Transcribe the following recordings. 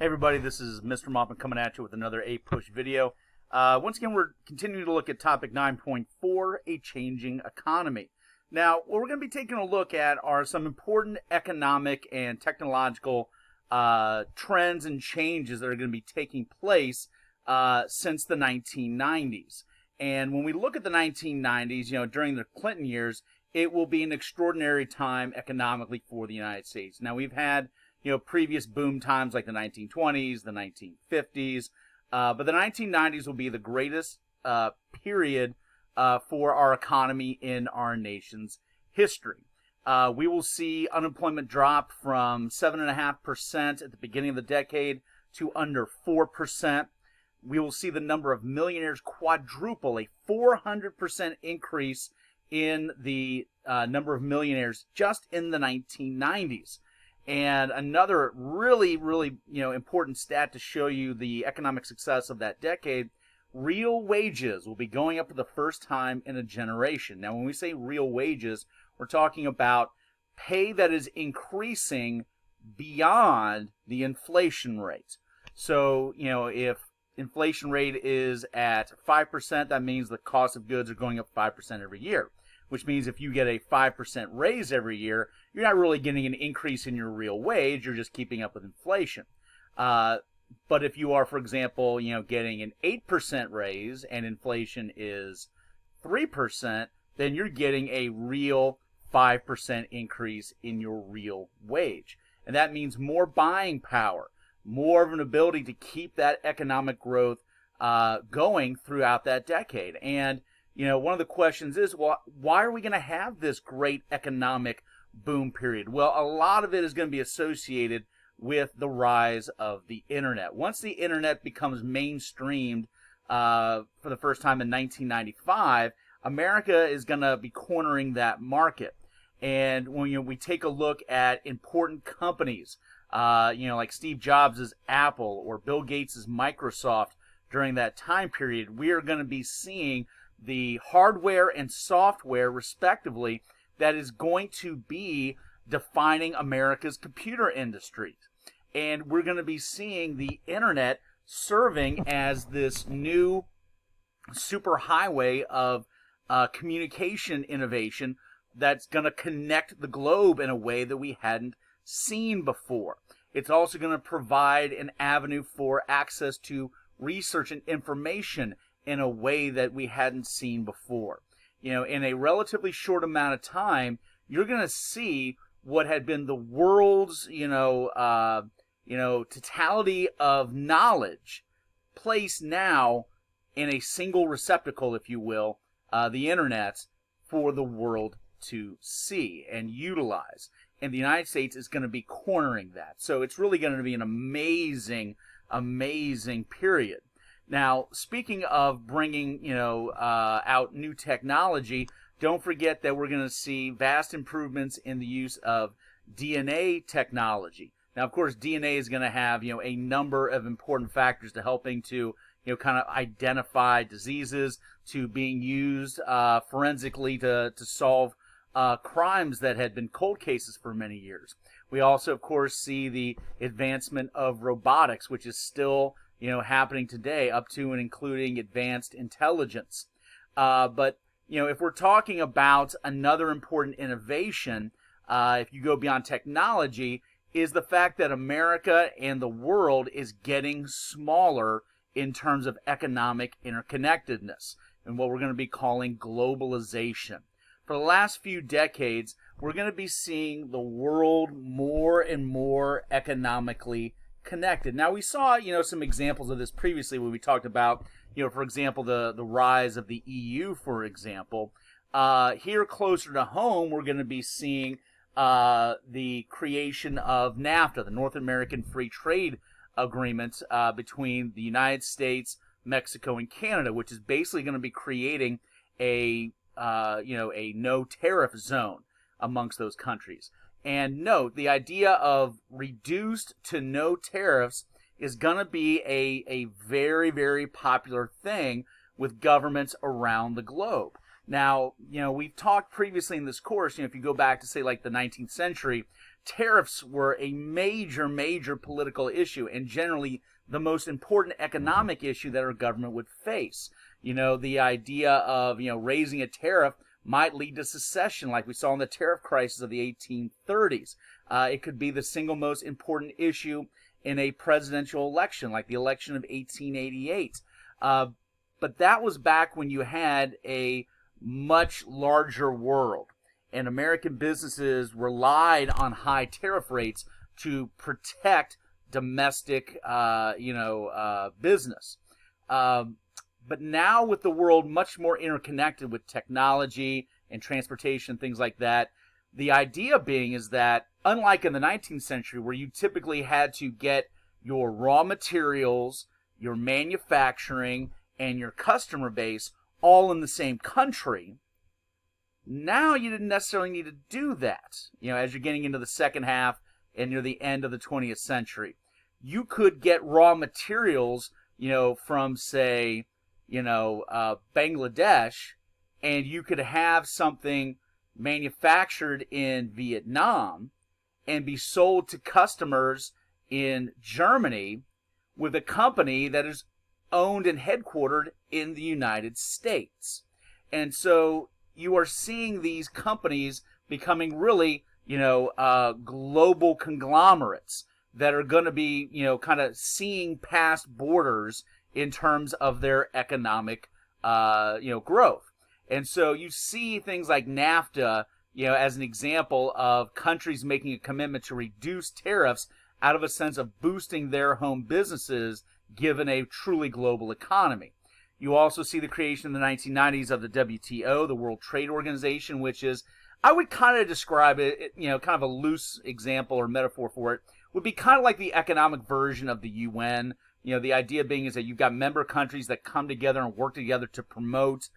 Hey everybody, this is Mr. Moffman coming at you with another APUSH video. Once again, we're continuing to look at topic 9.4, a changing economy. Now, what we're going to be taking a look at are some important economic and technological trends and changes that are going to be taking place since the 1990s. And when we look at the 1990s, during the Clinton years, it will be an extraordinary time economically for the United States. Now, we've had previous boom times like the 1920s, the 1950s, but the 1990s will be the greatest period for our economy in our nation's history. We will see unemployment drop from 7.5% at the beginning of the decade to under 4%. We will see the number of millionaires quadruple, a 400% increase in the number of millionaires just in the 1990s. And another really important stat to show you the economic success of that decade, real wages will be going up for the first time in a generation. Now, when we say real wages, we're talking about pay that is increasing beyond the inflation rate. So, if inflation rate is at 5%, that means the cost of goods are going up 5% every year, which means if you get a 5% raise every year, you're not really getting an increase in your real wage, you're just keeping up with inflation. But if you are, for example, getting an 8% raise and inflation is 3%, then you're getting a real 5% increase in your real wage. And that means more buying power, more of an ability to keep that economic growth going throughout that decade. And one of the questions is, well, why are we going to have this great economic boom period? Well, a lot of it is going to be associated with the rise of the internet. Once the internet becomes mainstreamed for the first time in 1995, America is going to be cornering that market. And when we take a look at important companies, like Steve Jobs' Apple or Bill Gates' Microsoft during that time period, we are going to be seeing the hardware and software, respectively, that is going to be defining America's computer industry. And we're going to be seeing the internet serving as this new superhighway of communication innovation that's going to connect the globe in a way that we hadn't seen before. It's also going to provide an avenue for access to research and information in a way that we hadn't seen before. In a relatively short amount of time, you're going to see what had been the world's, totality of knowledge placed now in a single receptacle, if you will, the internet, for the world to see and utilize. And the United States is going to be cornering that. So it's really going to be an amazing period. Now, speaking of bringing, out new technology, don't forget that we're going to see vast improvements in the use of DNA technology. Now, of course, DNA is going to have, a number of important factors to helping to, kind of identify diseases, to being used forensically to solve crimes that had been cold cases for many years. We also, of course, see the advancement of robotics, which is still happening today, up to and including advanced intelligence. But if we're talking about another important innovation, if you go beyond technology, is the fact that America and the world is getting smaller in terms of economic interconnectedness, and what we're going to be calling globalization. For the last few decades, we're going to be seeing the world more and more economically connected. Now, we saw, some examples of this previously when we talked about, for example, the rise of the EU, for example. Here closer to home, we're going to be seeing the creation of Nafta, the North American Free Trade Agreement between the United States, Mexico, and Canada, which is basically going to be creating a no tariff zone amongst those countries. And note, the idea of reduced to no tariffs is going to be a very, very popular thing with governments around the globe. Now, we've talked previously in this course, if you go back to, say, like the 19th century, tariffs were a major, major political issue, and generally the most important economic issue that our government would face. The idea of, raising a tariff might lead to secession, like we saw in the tariff crisis of the 1830s. It could be the single most important issue in a presidential election, like the election of 1888. But that was back when you had a much larger world, and American businesses relied on high tariff rates to protect domestic, business. But now, with the world much more interconnected with technology and transportation, things like that, the idea being is that, unlike in the 19th century, where you typically had to get your raw materials, your manufacturing, and your customer base all in the same country, now you didn't necessarily need to do that. As you're getting into the second half and near the end of the 20th century, you could get raw materials, from, say, Bangladesh, and you could have something manufactured in Vietnam and be sold to customers in Germany with a company that is owned and headquartered in the United States. And so you are seeing these companies becoming really, global conglomerates that are going to be, kind of seeing past borders in terms of their economic, growth. And so you see things like Nafta, as an example of countries making a commitment to reduce tariffs out of a sense of boosting their home businesses given a truly global economy. You also see the creation in the 1990s of the WTO, the World Trade Organization, which is, I would kind of describe it, kind of a loose example or metaphor for it, would be kind of like the economic version of the UN. The idea being is that you've got member countries that come together and work together to promote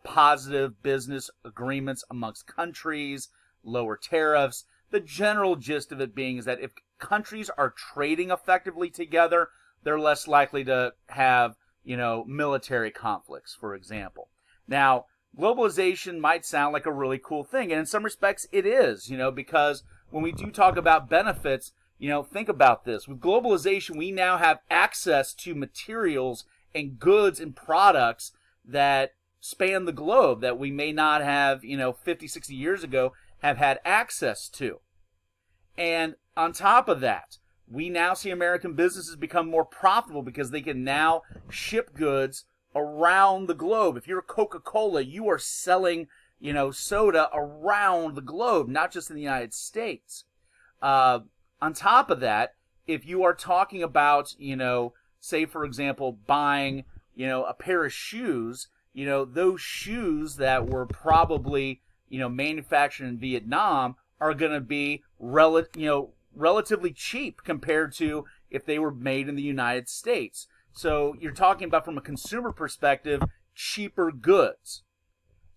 positive business agreements amongst countries, lower tariffs. The general gist of it being is that if countries are trading effectively together, they're less likely to have, military conflicts, for example. Now, globalization might sound like a really cool thing, and in some respects it is, because when we do talk about benefits, think about this. With globalization, we now have access to materials and goods and products that span the globe that we may not have, 50, 60 years ago have had access to. And on top of that, we now see American businesses become more profitable because they can now ship goods around the globe. If you're Coca-Cola, you are selling, soda around the globe, not just in the United States. On top of that, if you are talking about, say, for example, buying, a pair of shoes, those shoes that were probably, manufactured in Vietnam are going to be relatively cheap compared to if they were made in the United States. So you're talking about, from a consumer perspective, cheaper goods.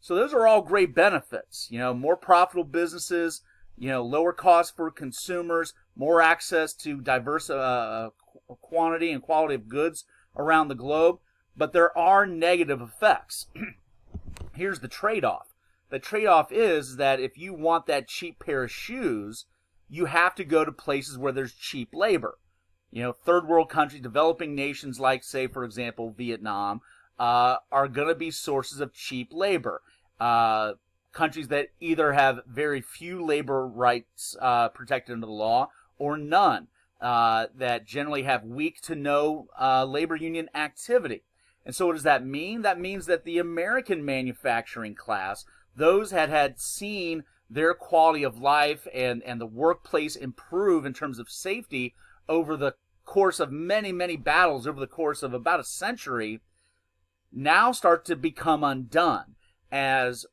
So those are all great benefits. More profitable businesses, lower costs for consumers, more access to diverse quantity and quality of goods around the globe. But there are negative effects. Here's the trade-off. The trade-off is that if you want that cheap pair of shoes, you have to go to places where there's cheap labor. Third world countries, developing nations like, say, for example, Vietnam, are going to be sources of cheap labor. Countries that either have very few labor rights protected under the law or none, that generally have weak to no labor union activity. And so what does that mean? That means that the American manufacturing class, those that had seen their quality of life and the workplace improve in terms of safety over the course of many, many battles over the course of about a century, now start to become undone as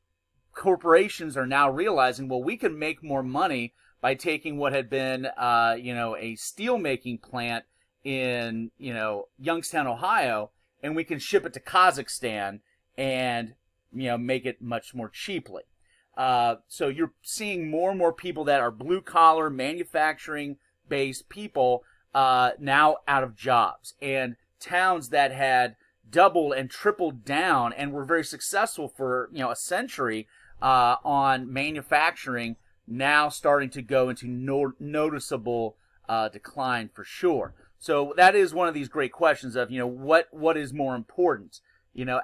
corporations are now realizing, well, we can make more money by taking what had been, a steel making plant in, Youngstown, Ohio, and we can ship it to Kazakhstan and, make it much more cheaply. So you're seeing more and more people that are blue collar, manufacturing based people now out of jobs, and towns that had doubled and tripled down and were very successful for a century on manufacturing, now starting to go into noticeable decline for sure. So that is one of these great questions of, what is more important?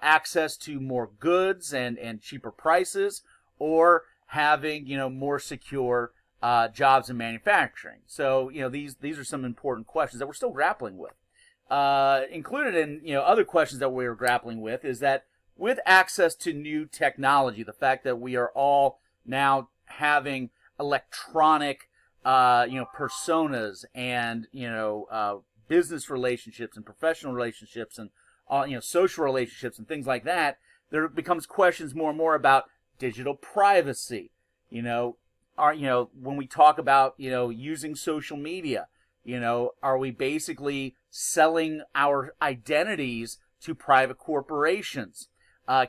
Access to more goods and cheaper prices, or having, more secure jobs in manufacturing. So, these are some important questions that we're still grappling with. Included in, other questions that we're grappling with is that with access to new technology, the fact that we are all now having electronic, personas and, business relationships and professional relationships and, social relationships and things like that, there becomes questions more and more about digital privacy. When we talk about, using social media, are we basically selling our identities to private corporations?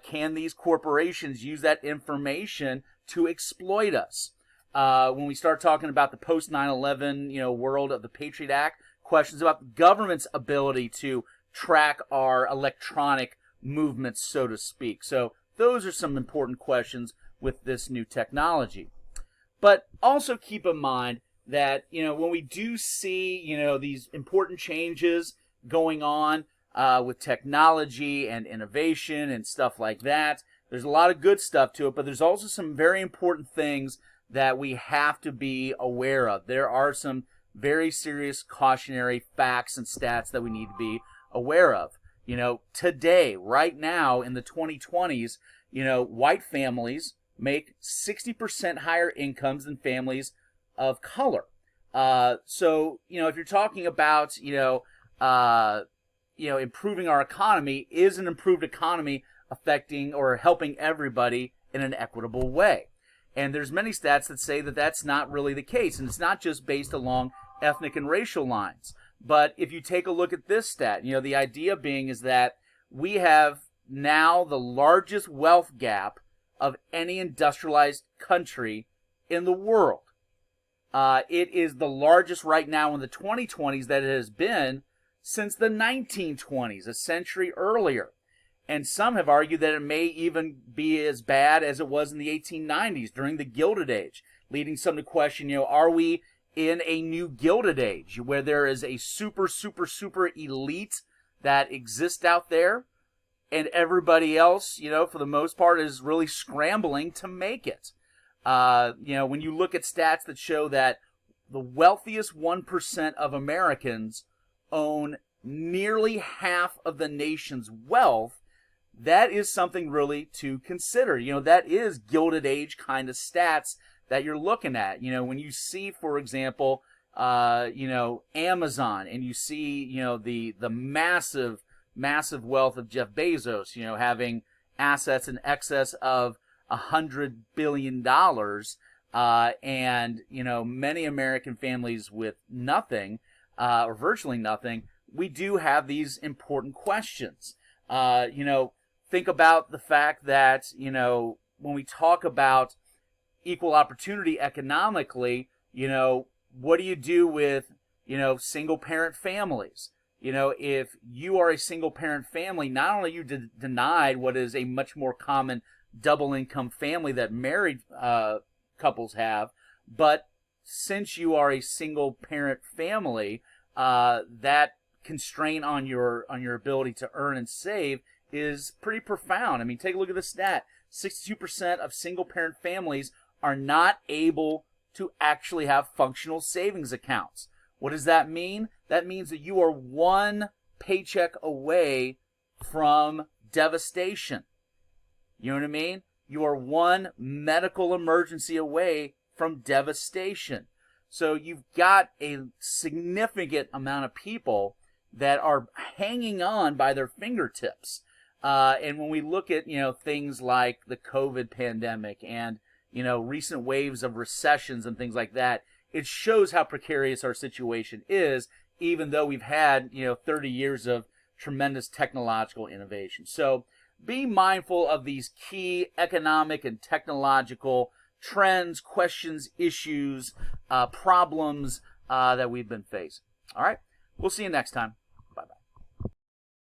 Can these corporations use that information to exploit us? When we start talking about the post 9/11, world of the Patriot Act, questions about the government's ability to track our electronic movements, so to speak. So those are some important questions with this new technology. But also keep in mind that, when we do see, these important changes going on with technology and innovation and stuff like that, there's a lot of good stuff to it, but there's also some very important things that we have to be aware of. There are some very serious cautionary facts and stats that we need to be aware of. Today, right now in the 2020s, white families make 60% higher incomes than families of color. So, if you're talking about, improving our economy, is an improved economy affecting or helping everybody in an equitable way? And there's many stats that say that that's not really the case. And it's not just based along ethnic and racial lines. But if you take a look at this stat, the idea being is that we have now the largest wealth gap of any industrialized country in the world. It is the largest right now in the 2020s that it has been since the 1920s, a century earlier. And some have argued that it may even be as bad as it was in the 1890s during the Gilded Age, leading some to question, are we in a new Gilded Age where there is a super, super, super elite that exists out there, and everybody else, for the most part, is really scrambling to make it. When you look at stats that show that the wealthiest 1% of Americans own nearly half of the nation's wealth, that is something really to consider. That is Gilded Age kind of stats that you're looking at. When you see, for example, Amazon, and you see, the massive wealth of Jeff Bezos, having assets in excess of $100 billion, and, many American families with nothing, or virtually nothing, we do have these important questions. Think about the fact that, when we talk about equal opportunity economically, what do you do with, single parent families? If you are a single parent family, not only are you denied what is a much more common double income family that married couples have, but since you are a single parent family, that constraint on your ability to earn and save is pretty profound. I mean, take a look at the stat. 62% of single parent families are not able to actually have functional savings accounts. What does that mean? That means that you are one paycheck away from devastation. You know what I mean? You are one medical emergency away from devastation. So you've got a significant amount of people that are hanging on by their fingertips. And when we look at, things like the COVID pandemic and, recent waves of recessions and things like that, it shows how precarious our situation is, even though we've had, 30 years of tremendous technological innovation. So be mindful of these key economic and technological trends, questions, issues, problems that we've been facing. All right, we'll see you next time.